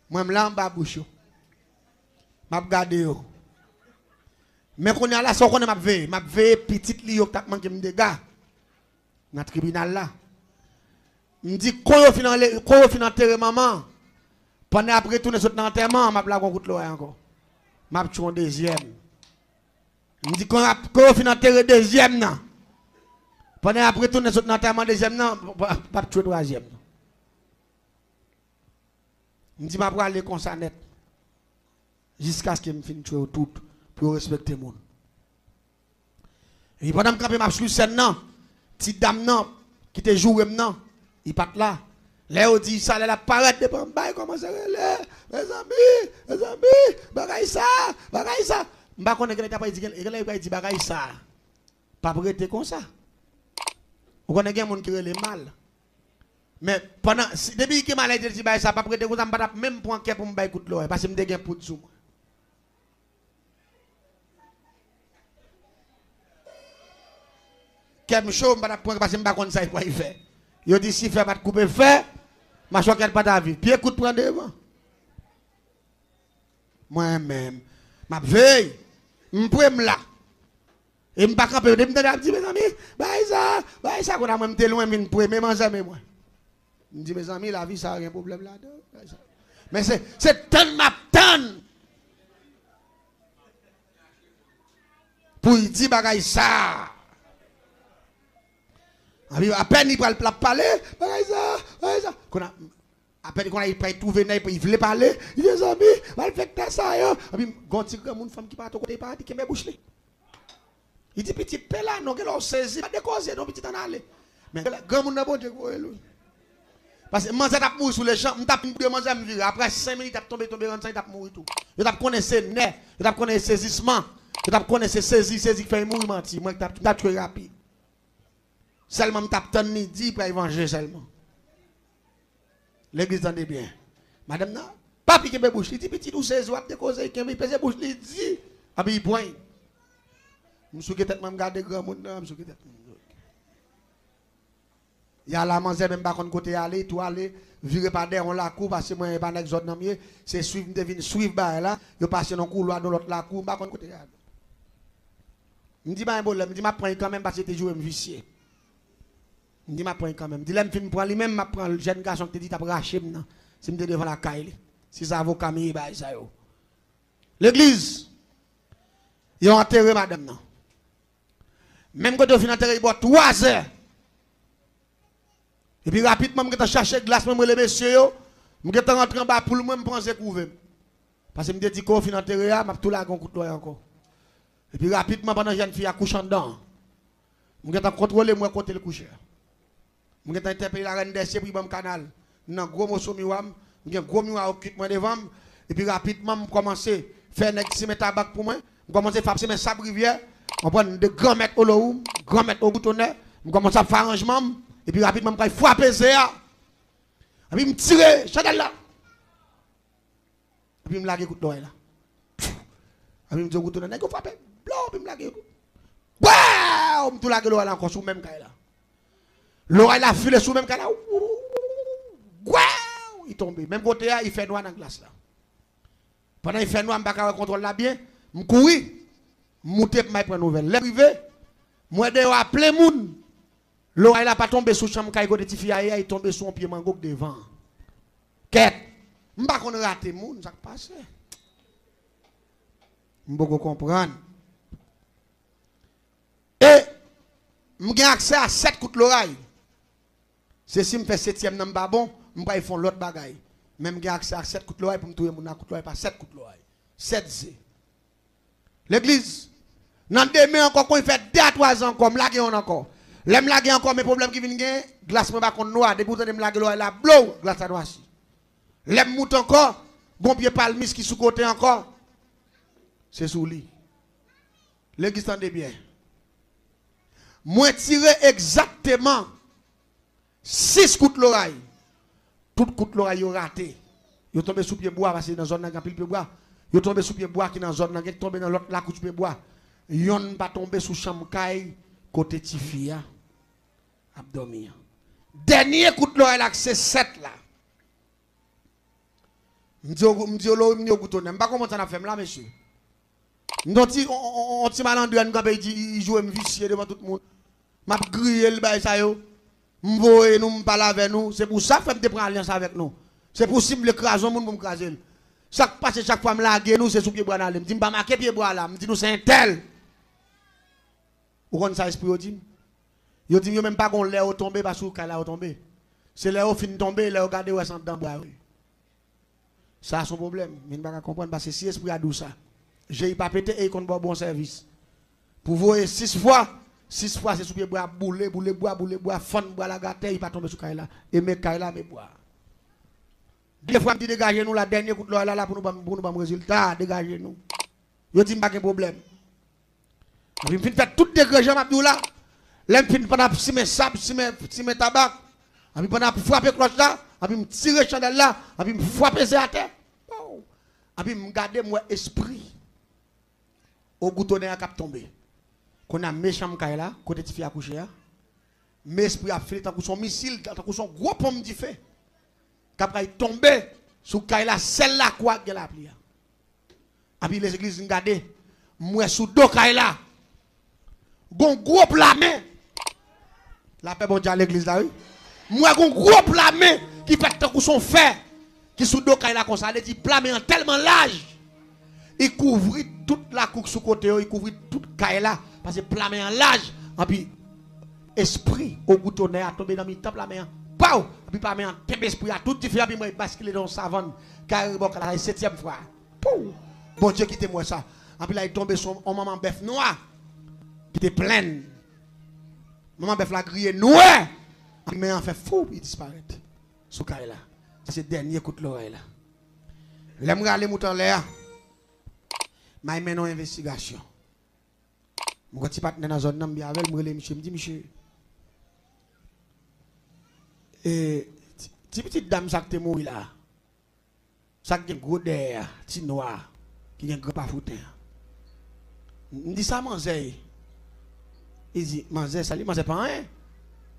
Moi, je suis là en bas bouche. Je regarde. Mais quand on est là, je vais petit li yo tap manqué de gars. Dans le tribunal là. Je dis quand on fin enterrer maman. Pendant après tourner sur l'enterrement, je vais coup de l'eau encore. Je vais tuer un deuxième. Je dis quand on fin enterrer deuxième nan. Pendant après tourner sur l'enterrement deuxième nan, je vais tuer troisième. Je dis, je vais aller comme ça net. Jusqu'à ce que je finisse tuer tout pour respecter le monde. Et pendant que je suis sur scène, petite dame qui te joue maintenant, il part là. Là, on dit ça, elle a paraît de bon, comment ça, mes amis, bagaille ça. Je ne sais pas si elle a dit bagaille ça. Pas prêter comme ça. Vous connaissez des gens qui ont mal. Mais pendant, depuis que je suis dit ça, pas prêter comme ça, je ne peux même pas pour me faire écouter l'eau, parce que je me dégaine pour tout. Quelque chose, je ne peux pas parce que je ne sais pas ça, quoi il fait. Il dit si fait pas de couper fait, ma choix qu'elle pas ta vie. Puis écoute prendre devant. Moi-même, ma veille, je peux là. Et je ne peux pas camper, je me dis mes amis, bah ça qu'on a même été loin, mais pour même jamais moi. Je dis mes amis, la vie ça a un problème là-dedans. Mais c'est tant ma tonne. Pour dire bagaille ça. À peine il parle parler, ça. À peine qu'on a trouvé, il voulait parler, il dit amis, mal fait ça. Puis quand il y a une femme qui part au côté, qui me bouche. Il dit petit pela, non, qu'elle a saisi, pas de cause, non, petit en aller. Mais grand monde n'a pas de lui. Parce que moi, je tape mourir sur les champs, je tape de manger à me virer. Après 5 minutes, je tape tomber, je tape mourir tout. Je tape connaître ses nerfs, je tape connaître ses saisissements, je tape connaître ses saisies qui fait mourir menti. Moi, je tape très rapide. Seulement, je tape tant midi pour évanger seulement. L'église tendez bien. Madame, non, pas piquer mes bouches. Il dit, petit douce, je vais te causer, il pèse les bouches, il dit, il point. Je suis peut-être même garder grand monde, je suis peut-être. Il y a la manger même pas contre côté aller, tout aller, virer par derrière on la cour parce que moi pas n'exode dans mieux, c'est suivre devine suivre ba là, yo passer dans couloir dans l'autre la cour, pas contre côté aller. Me dit pas un problème, me dit m'a prend quand même parce que t'es joué vicieux. Me dit m'a prend quand même, dit l'aime fin prend lui même m'a prend le jeune garçon qui te dit t'as raché maintenant, si me devant la caille. Si ça avocat mi ba ça yo. L'église ils ont enterré madame non. Même quand on finit enterré il boit 3 heures. Et puis rapidement, je vais chercher glace, même les messieurs, je vais rentrer en bas pour moi, je prends ce couvert. Parce que je me dis qu'on finit enterré, je vais tout là coup de encore. Et puis rapidement, pendant que jeune fille accouche dedans, je vais contrôler moi côté le coucher. Je vais interpeller la reine des cieux pour le canal. Je vais gros morceau miroir, je vais gros miroir occupé devant. Et puis rapidement, je commence à faire un petit tabac pour moi. Je commence à faire mes sables rivières. Je prends de grands mètres au lot, grands mètres au boutonnet. Je commence à faire arrangement. Et puis rapidement, je faut apaiser. Et puis je tire, chandelle là. Et puis je me lage coup de l'oreille là. Et puis je me dis, je vais frapper. Blanc, puis je me lage. Waouh! Je me lage l'oreille là encore sous le même caille là. L'oreille là file sous le même caille là. Waouh! Il tombe. Même côté là, il fait noir dans la glace là. Pendant qu'il fait noir, je ne contrôle là bien. Je cours. Je monte pour prendre nouvelle. L'arrivée, moi je appeler les gens. L'oreille n'a pas tombé sous chambre quand il petit fille il tombé sous un pied mango devant. Quête. Je pas qu'on rate moun, ça passe. Je peux comprendre. Et j'ai accès à 7 coups de l'oreille. C'est si je fais 7e dans pas bon, je vais faire l'autre bagaille. Même j'ai accès à 7 coups de l'oreille pour me trouver mon coup de l'oreille pas 7 coups de l'oreille. 7 Z. L'église dans demain encore quand il fait 2 à 3 ans comme là on encore. L'aime laguer encore mes problèmes qui viennent gagner, glace me contre noir, depuis que me laguer la blow, glace à noir. L'aime mout encore, bon pied palmis qui sous côté encore. C'est sous lui. L'église tendez bien. Moi tirer exactement 6 coups de l'oreille. Tout coup de l'oreille raté. Yo tombé sous pied bois parce que dans zone n'a pile pied bois. Yo tombé sous pied bois qui dans zone n'a tombé dans l'autre la couche pied bois. Yon pas tombé sous chambre caille côté tifia. Abdomen. Dernier coup de l'oreille là, c'est 7 là. M'di l'eau m'di au bouton. M'pas comment ça n'a fait là monsieur. M'donti on ti malandou an gambé il joue vicieux devant tout le monde. M'a grillé le bail ça yo. M'voye nous m'parle avec nous, c'est pour ça fait me prendre alliance avec nous. C'est possible l'écraser monde pour m'craser. Chaque passe chaque fois me laguer nous c'est sous pied bois là. M'di m'pas marquer pied bois là, m'di nous c'est un tel. Ou kon ça esprit dit. Yo dit même pas qu'on l'air tomber parce que là tomber. C'est là au fin tomber, là regarder où sont dans bois. Ça a son problème. Je ne peux pas comprendre parce que si l'esprit a dit ça, j'ai pas pété et il compte bon service. Pour voir 6 fois, c'est sous pied bois, bouler, fond, bois la gâte, il pas tomber sur Kaila. Et mes Kaila, mes bois. Des fois, je dis dégagez nous la dernière coup de là pour nous avoir résultat, dégagez nous. Je dis pas de problème. Je vais faire tout dégagé, je là. Là, je vais faire si mes sables, si mes tabac. Je vais frapper cloche là, je vais tirer chandelle là, je vais frapper à terre. Je vais garder mon esprit au goutonnet à cap tomber. Qu'on a méchant là, côté de fille à coucher. Mais esprit a fait tant que son missile, tant que son gros pomme de feu. Qu'après tomber sous Kaila, celle-là quoi qu'elle a pris. Et puis les églises regardent, moi sous dos Kaila, gon gros plamé. La paix bon Dieu à l'église là oui. Moi gon gros plamé qui fait tant que son fer, qui sous dos Kaila comme ça, il dit plamé en tellement large. Il couvre toute la couche sous côté, il couvre toute Kaila parce que plamé en large. Et puis esprit au goutonnet a tombé dans mi temple la main. Pau, puis pas mais en esprit a tout différent puis moi basculer dans savane car bon la 7e fois. Pou. Bon Dieu quitte moi ça. Et puis là il tombe sur un maman bœuf noir qui était pleine. Maman bœuf la grillé noir. Mais en fait fou, il disparaît. Sous Kaila. C'est le dernier coup de l'oreille là. L'aime aller mouton l'air. Mais il une investigation. Mon petit partenaire dans la zone, bien avec moi, monsieur me dit, monsieur, et petite dame, ça qui est mort là, ça qui est gros derrière, petit noir, qui est grand pas foutu. Il dit ça, manger. Il dit, manger, ça, manger pas rien.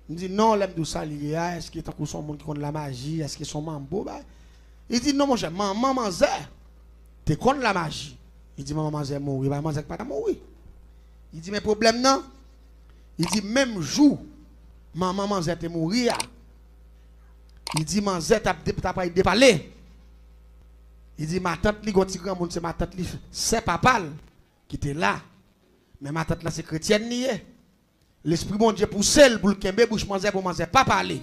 Il dit, non, l'aime de ça, est-ce qu'il est son monde qui connaît la magie, est-ce qu'il est son mambo? Il dit, non, mon cher, maman, manger, tu connais la magie. Il dit, maman, manger, mourir, maman, manger, pas mourir. Il dit, mais problème non. Il dit, même jour, maman Manzette est mourir. Il dit, Manzette a pas déparlé. Il dit, ma tante, c'est ma tante, c'est papa qui était là. Mais ma tante là, c'est chrétienne. L'esprit bon Dieu pousse pour le kembe, bouche Manzette pour Manzette pas parler.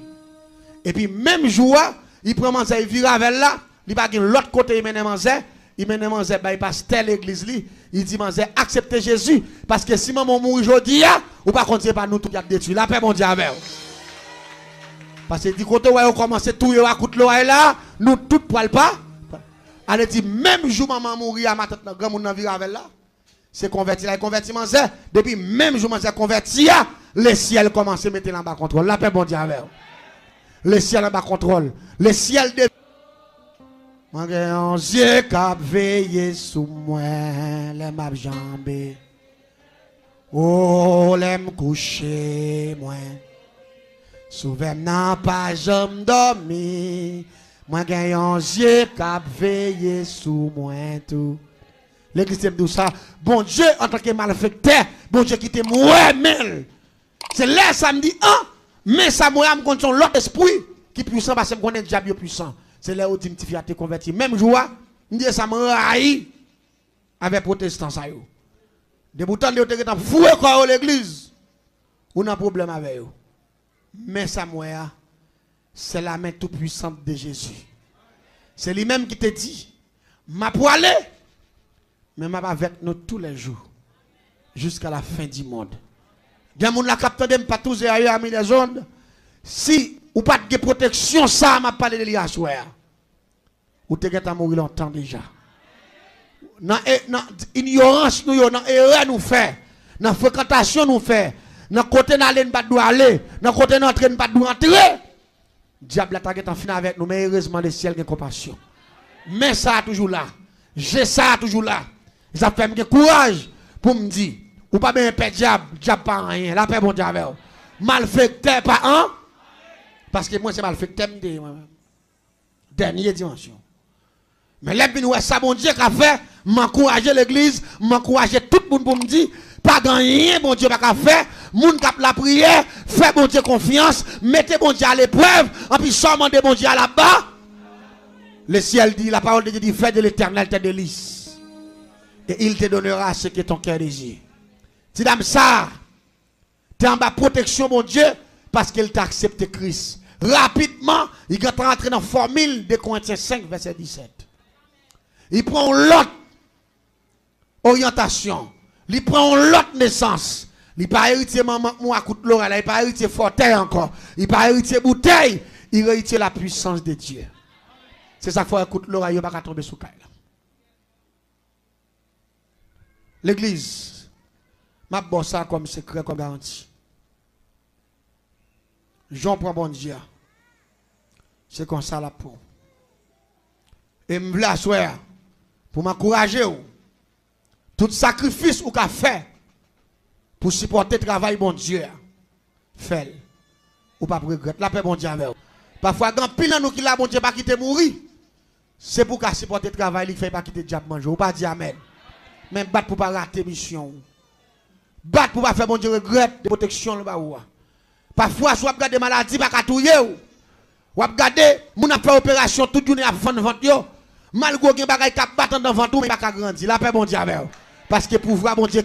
Et puis, même jour, il prend Manzette, il vire avec là, il va de l'autre côté, il mène Manzette. Il mène Manzé, il passe telle église, il dit Manzé, acceptez Jésus. Parce que si maman mourit aujourd'hui, ou pas continuer par nous tout détruit. La paix, mon Dieu, avec. Parce que du côté où on commence tout à coûter l'eau là, nous tout poil pas. Elle dit, même jour maman mourit à ma tête, grand monde dans avec là. C'est converti là, converti Manzé. Depuis même jour Manzé converti, le ciel commence à mettre en bas contrôle. La paix, mon Dieu, avec. Le ciel en bas contrôle. Le ciel de. Moi, j'ai un yeux qui veillé sous moi, les m'a jambé. Oh, les me coucher, moi. Souvent, n'a pas jamais dormi. Moi, j'ai un yeux qui veillé sous moi, tout. L'église dit tout ça. Bon Dieu, en tant que malfaiteur, bon Dieu qui te moi, mais. C'est là, ça me dit, mais ça moi, me compte l'autre esprit qui est puissant parce que je connais le diable puissant. C'est là où tu me converti. Même jour, je dis ça me raille avec protestants. De bouton de te ont foué quoi l'église. On a un problème avec eux. Mais ça moi, c'est la main toute puissante de Jésus. C'est lui-même qui te dit, m'a pour aller, mais m'a avec nous tous les jours. Jusqu'à la fin du monde. Il y a des gens qui capté pas tous et ailleurs mis les ondes. Si ou pas de protection, ça m'a parlé de l'Iasouer. Ou te gâte à mourir longtemps déjà. Dans ignorance, nous, dans erreur nous fait, dans fréquentation nous fait, dans côté n'aller pas doit aller, dans côté n'entrer pas doit entrer. Diable a en fin avec nous, mais heureusement le ciel a compassion. Mais ça toujours là. J'ai ça toujours là. Ça fait me courage pour me dire, ou pas bien père diable, diable pas rien, la paix bon diable. Malfaiteur pas un. Parce que moi, c'est malfaiteur. Dernière dimension. Mais là, ça, bon Dieu, qu'a fait, m'encourager l'église, m'encourager tout le monde pour me dire, pas rien, bon Dieu, pas faire, moun cap la prière, fait bon Dieu confiance, mettez bon Dieu à l'épreuve, et puis seulement de bon Dieu à là-bas. Le ciel dit, la parole de Dieu dit, fais de l'éternel tes délices. Et il te donnera ce que ton cœur désire. Si dame ça, tu es en bas protection, mon Dieu, parce qu'il t'a accepté Christ. Rapidement, il est rentré dans la formule de Corinthiens 5, verset 17. Il prend l'autre orientation. Il prend l'autre naissance. Il pas héritier maman moi coûte l'oreille, il pas héritier fauteuil encore. Il pas héritier bouteille, il hérite la puissance de Dieu. C'est ça qu'il faut écouter l'oreille, il pas tomber sous caille. L'église m'a bon ça comme secret comme garantie. Jean prend bon Dieu. C'est comme ça la pour. Et me voulais asseoir pour m'encourager tout sacrifice ou qu'a fait pour supporter le travail bon Dieu. Fait. Ou pas regretter la paix bon Dieu avec vous. Parfois grand pile nous qui la bon Dieu pas quitter mourir. C'est pour qu'à supporter le travail, il fait pas quitter le diable manger. Ou pas dire amen. Même battre pour pas rater mission. Battre pour pas faire bon Dieu regrette de protection le baou. Parfois soit regarder maladie pas catouiller ou regarder mon a fait opération toute journée à vendre yo. Malgré gen bagay k'ap battre dans ventre mais pas grandir. La paix bon Dieu avec. Parce que pouvoir bon Dieu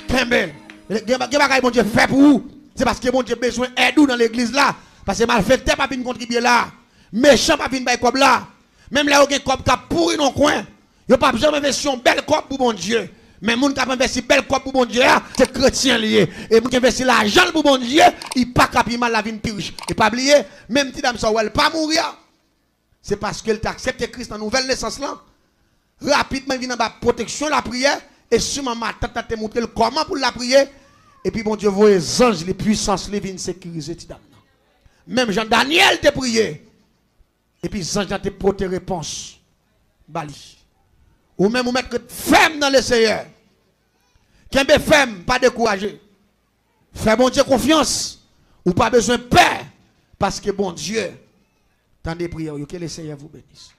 kembel. Gen bagay bon Dieu fait pour vous. C'est parce que bon Dieu besoin aide dans l'église là parce que malfaiteur pas venir contribuer là. Méchant pas venir bay comme là. Même là gen comme k'ap pourri dans coin. Yo pas besoin d'investir belle cop pour bon Dieu. Mais moun qui a investi belle cop pour bon Dieu, c'est chrétien lié. Et moun qui investi l'argent pour bon Dieu, il pas capable mal la vie de riche. Et pas oublier, même si dame ça elle pas mourir. C'est parce qu'elle t'a accepté Christ en nouvelle naissance là. Rapidement il vient dans la protection la prière et sûrement ma tante t'a montré comment pour la prier et puis bon Dieu voit les anges les puissances les viennent sécuriser ti dame. Même Jean Daniel t'a prié. Et puis les anges t'a porté réponse. Bali. Ou même vous mettre ferme dans le Seigneur. Qu'un be ferme, pas découragé. Fais bon Dieu confiance. Ou pas besoin de peur. Parce que bon Dieu, dans des prières, que le Seigneur vous bénisse.